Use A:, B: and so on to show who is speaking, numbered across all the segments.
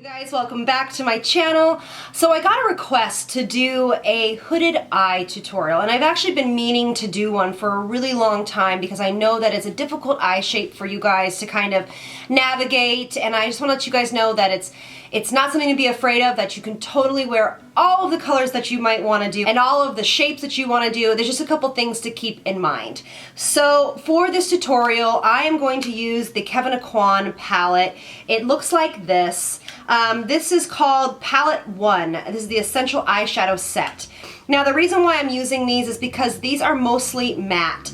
A: Hey guys, welcome back to my channel. So I got a request to do a hooded eye tutorial, and I've actually been meaning to do one for a really long time because I know that it's a difficult eye shape for you guys to kind of navigate, and I just want to let you guys know that it's not something to be afraid of, that you can totally wear all of the colors that you might want to do and all of the shapes that you want to do. There's just a couple things to keep in mind. So for this tutorial, I am going to use the Kevin Aucoin palette. It looks like this. This is called Palette 1. This is the Essential Eyeshadow Set. Now the reason why I'm using these is because these are mostly matte.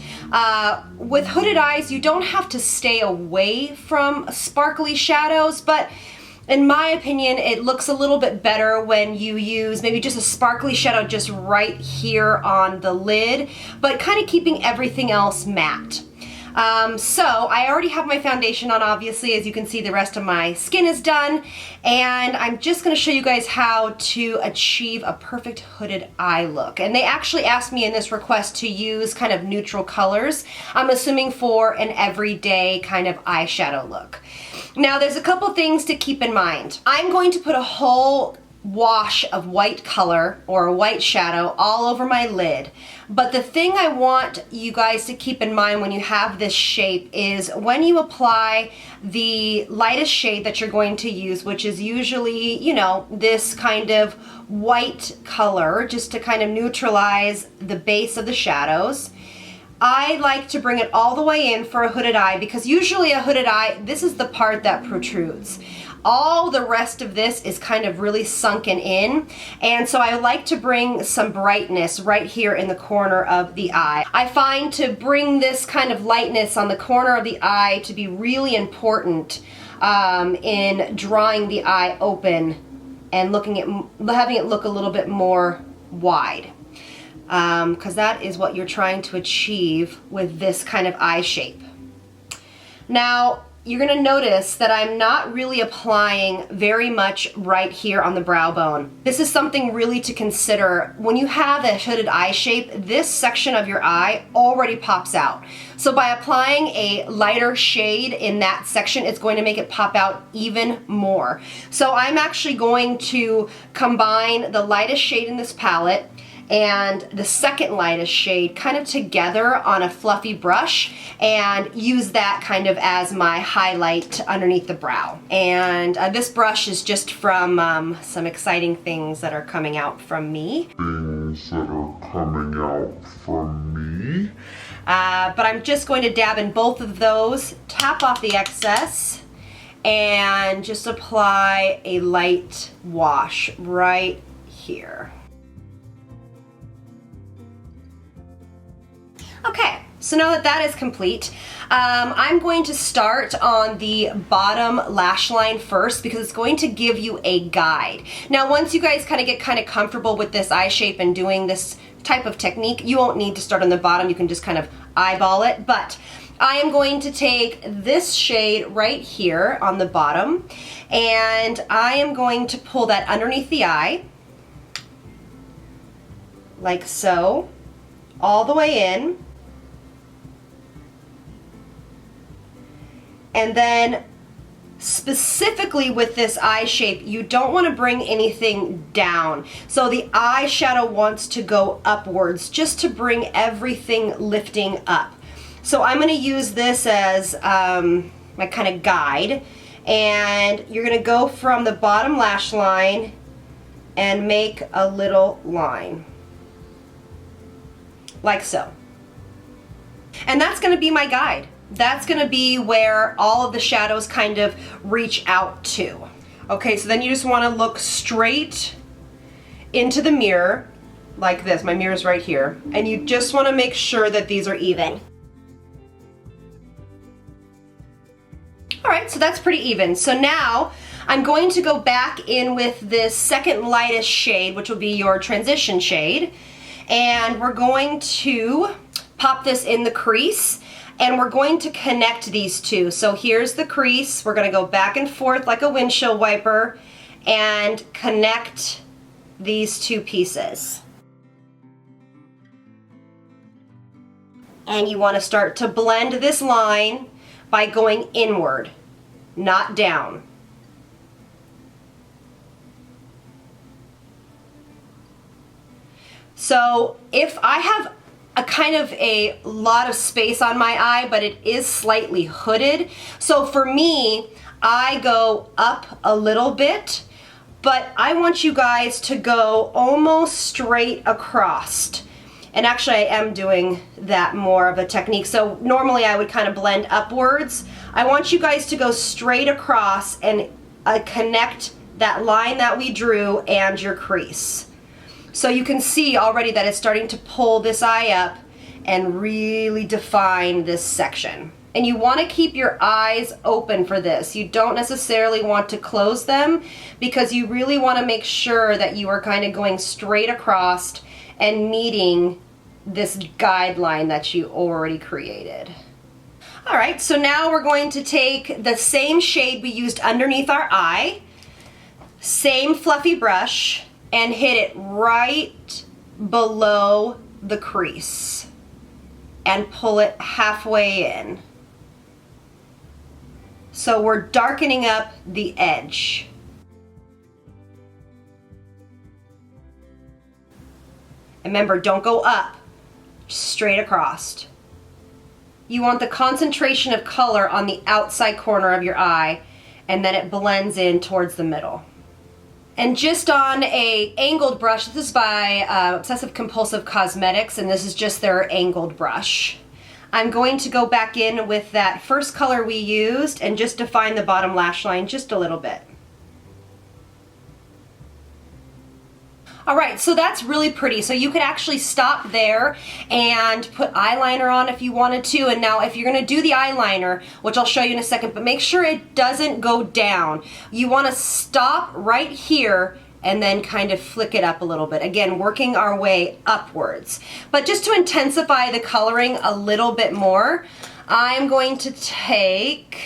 A: With hooded eyes, you don't have to stay away from sparkly shadows, but in my opinion, it looks a little bit better when you use maybe just a sparkly shadow just right here on the lid, but kind of keeping everything else matte. So I already have my foundation on, obviously. As you can see, the rest of my skin is done, and I'm just going to show you guys how to achieve a perfect hooded eye look. And they actually asked me in this request to use kind of neutral colors, I'm assuming for an everyday kind of eyeshadow look. Now there's a couple things to keep in mind. I'm going to put a whole wash of white color or a white shadow all over my lid. But the thing I want you guys to keep in mind when you have this shape is when you apply the lightest shade that you're going to use, which is usually, you know, this kind of white color, just to kind of neutralize the base of the shadows. I like to bring it all the way in for a hooded eye because usually a hooded eye, this is the part that protrudes. All the rest of this is kind of really sunken in, and so I like to bring some brightness right here in the corner of the eye. I find to bring this kind of lightness on the corner of the eye to be really important in drawing the eye open and having it look a little bit more wide. Because that is what you're trying to achieve with this kind of eye shape. Now, you're going to notice that I'm not really applying very much right here on the brow bone. This is something really to consider. When you have a hooded eye shape, this section of your eye already pops out. So by applying a lighter shade in that section, it's going to make it pop out even more. So I'm actually going to combine the lightest shade in this palette and the second lightest shade kind of together on a fluffy brush and use that kind of as my highlight underneath the brow. And this brush is just from some exciting things that are coming out from me. But I'm just going to dab in both of those, tap off the excess, and just apply a light wash right here. Okay, so now that that is complete, I'm going to start on the bottom lash line first because it's going to give you a guide. Now once you guys kind of get comfortable with this eye shape and doing this type of technique, you won't need to start on the bottom. You can just kind of eyeball it, but I am going to take this shade right here on the bottom, and I am going to pull that underneath the eye, like so, all the way in. And then specifically with this eye shape, you don't want to bring anything down. So the eyeshadow wants to go upwards just to bring everything lifting up. So I'm going to use this as my kind of guide. And you're going to go from the bottom lash line and make a little line. Like so. And that's going to be my guide. That's going to be where all of the shadows kind of reach out to. Okay, so then you just want to look straight into the mirror like this. My mirror's right here. And you just want to make sure that these are even. Alright, so that's pretty even. So now I'm going to go back in with this second lightest shade, which will be your transition shade. And we're going to pop this in the crease. And we're going to connect these two. So here's the crease. We're going to go back and forth like a windshield wiper and connect these two pieces. And you want to start to blend this line by going inward, not down. So if I have a kind of a lot of space on my eye, but it is slightly hooded, so for me, I go up a little bit, but I want you guys to go almost straight across. And actually I am doing that more of a technique. So normally I would kind of blend upwards. I want you guys to go straight across and connect that line that we drew and your crease. So you can see already that it's starting to pull this eye up and really define this section. And you want to keep your eyes open for this. You don't necessarily want to close them because you really want to make sure that you are kind of going straight across and meeting this guideline that you already created. All right, so now we're going to take the same shade we used underneath our eye, same fluffy brush, and hit it right below the crease and pull it halfway in. So we're darkening up the edge. Remember, don't go up, straight across. You want the concentration of color on the outside corner of your eye, and then it blends in towards the middle. And just on a angled brush, this is by Obsessive Compulsive Cosmetics, and this is just their angled brush. I'm going to go back in with that first color we used and just define the bottom lash line just a little bit. All right, so that's really pretty. So you could actually stop there and put eyeliner on if you wanted to. And now if you're gonna do the eyeliner, which I'll show you in a second, but make sure it doesn't go down. You wanna stop right here and then kind of flick it up a little bit. Again, working our way upwards. But just to intensify the coloring a little bit more, I'm going to take,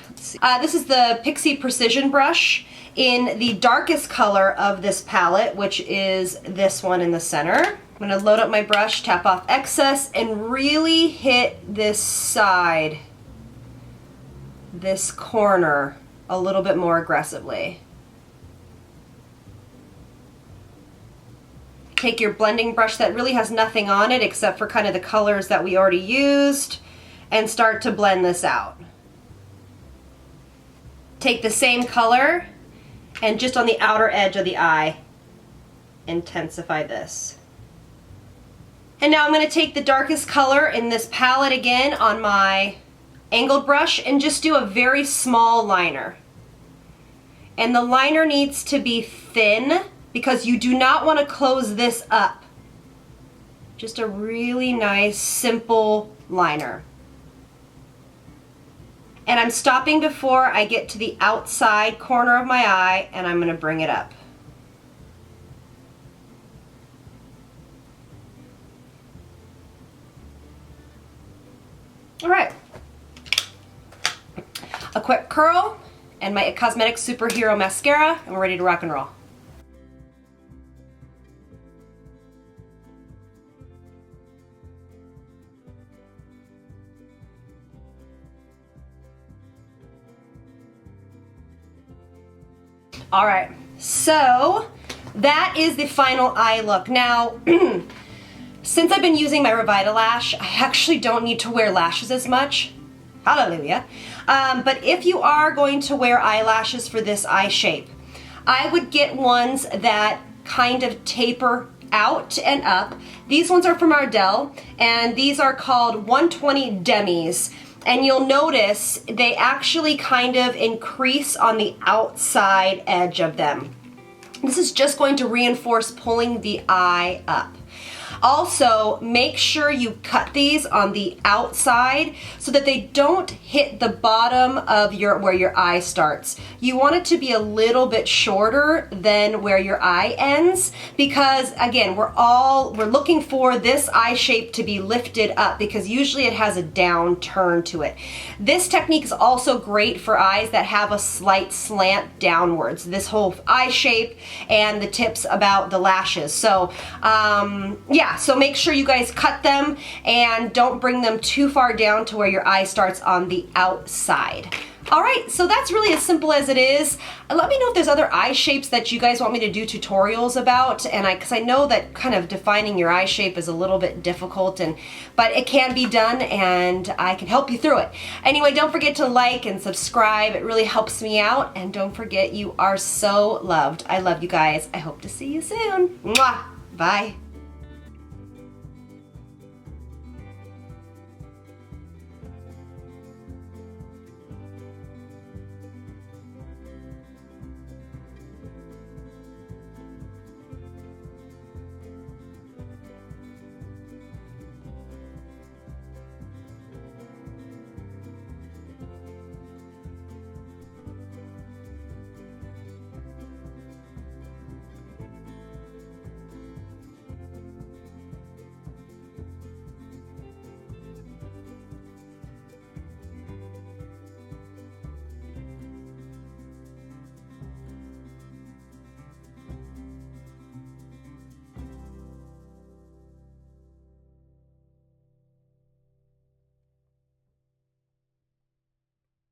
A: let's see, this is the Pixie Precision brush in the darkest color of this palette, which is this one in the center. I'm gonna load up my brush, tap off excess, and really hit this side, this corner, a little bit more aggressively. Take your blending brush that really has nothing on it except for kind of the colors that we already used and start to blend this out. Take the same color and just on the outer edge of the eye, intensify this. And now I'm going to take the darkest color in this palette again on my angled brush and just do a very small liner. And the liner needs to be thin because you do not want to close this up. Just a really nice, simple liner. And I'm stopping before I get to the outside corner of my eye, and I'm going to bring it up. All right. A quick curl and my Cosmetics Superhero Mascara, and we're ready to rock and roll. All right, so that is the final eye look. Now, since I've been using my Revita Lash, I actually don't need to wear lashes as much. Hallelujah. But if you are going to wear eyelashes for this eye shape, I would get ones that kind of taper out and up. These ones are from Ardell, and these are called 120 Demis. And you'll notice they actually kind of increase on the outside edge of them. This is just going to reinforce pulling the eye up. Also, make sure you cut these on the outside so that they don't hit the bottom of where your eye starts. You want it to be a little bit shorter than where your eye ends because, again, we're looking for this eye shape to be lifted up because usually it has a down turn to it. This technique is also great for eyes that have a slight slant downwards. This whole eye shape and the tips about the lashes. So, yeah. So make sure you guys cut them and don't bring them too far down to where your eye starts on the outside. All right, so that's really as simple as it is. Let me know if there's other eye shapes that you guys want me to do tutorials about, and because I know that kind of defining your eye shape is a little bit difficult, but it can be done, and I can help you through it. Anyway, don't forget to like and subscribe. It really helps me out, and don't forget, you are so loved. I love you guys. I hope to see you soon. Mwah! Bye.